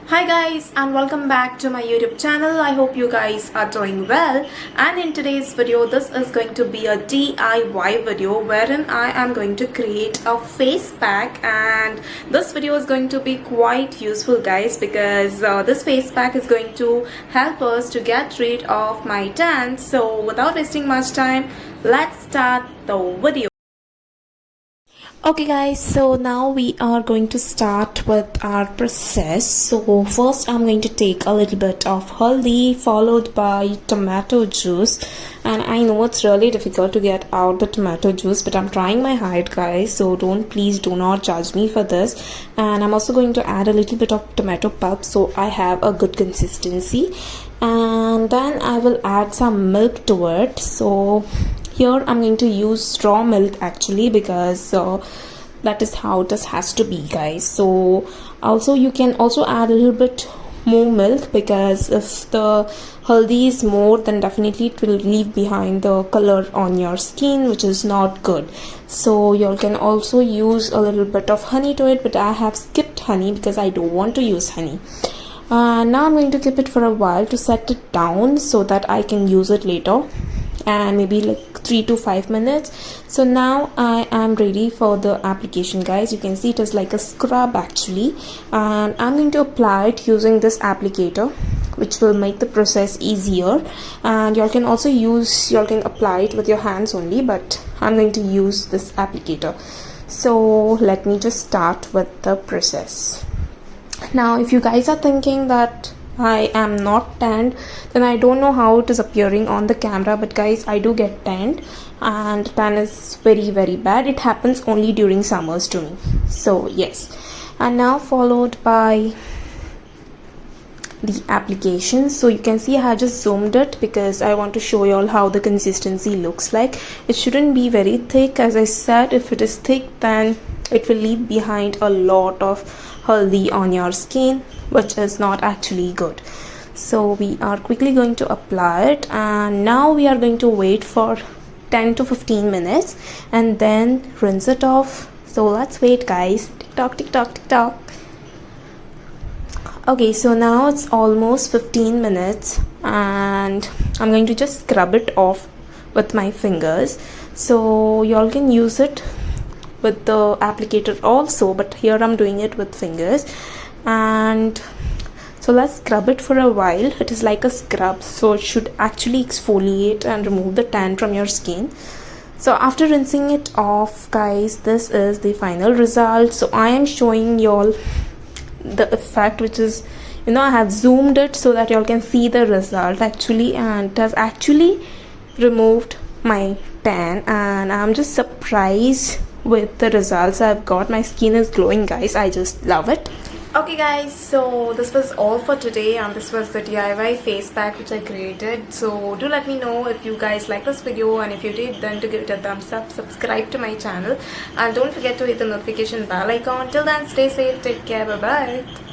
Hi guys, and welcome back to my YouTube channel. I hope you guys are doing well, and in today's video this is going to be a DIY video wherein I am going to create a face pack, and this video is going to be quite useful guys because this face pack is going to help us to get rid of my tan. So without wasting much time, let's start the video. Okay guys, so now we are going to start with our process. So first I'm going to take a little bit of haldi followed by tomato juice, and I know it's really difficult to get out the tomato juice, but I'm trying my hard guys, so please do not judge me for this. And I'm also going to add a little bit of tomato pulp so I have a good consistency, and then I will add some milk to it. So here I'm going to use straw milk actually because that is how this has to be guys. So also you can also add a little bit more milk because if the haldi is more, then definitely it will leave behind the color on your skin, which is not good. So you can also use a little bit of honey to it, but I have skipped honey because I don't want to use honey. Now I'm going to keep it for a while to set it down so that I can use it later, and maybe like 3 to 5 minutes. So now I am ready for the application guys. You can see it is like a scrub actually, and I'm going to apply it using this applicator, which will make the process easier. And you can also apply it with your hands only, but I'm going to use this applicator. So let me just start with the process. Now if you guys are thinking that I am not tanned, then I don't know how it is appearing on the camera, but guys, I do get tanned, and tan is very bad. It happens only during summers to me. So yes, and now followed by the application. So you can see I have just zoomed it because I want to show you all how the consistency looks like. It shouldn't be very thick, as I said. If it is thick, then it will leave behind a lot of haldi on your skin, which is not actually good. So we are quickly going to apply it, and now we are going to wait for 10 to 15 minutes and then rinse it off. So let's wait guys. Tick tock, tick tock, tick tock. Okay, so now it's almost 15 minutes and I'm going to just scrub it off with my fingers. So y'all can use it with the applicator also, but here I'm doing it with fingers. And so let's scrub it for a while. It is like a scrub, so it should actually exfoliate and remove the tan from your skin. So after rinsing it off guys, this is the final result. So I am showing y'all the effect, which is, I have zoomed it so that y'all can see the result actually, and it has actually removed my tan, and I'm just surprised with the results I've got. My skin is glowing guys. I just love it. Okay guys, so this was all for today, and this was the DIY face pack which I created. So do let me know if you guys like this video, and if you did, then to give it a thumbs up, subscribe to my channel, and don't forget to hit the notification bell icon. Till then, stay safe, take care, bye bye.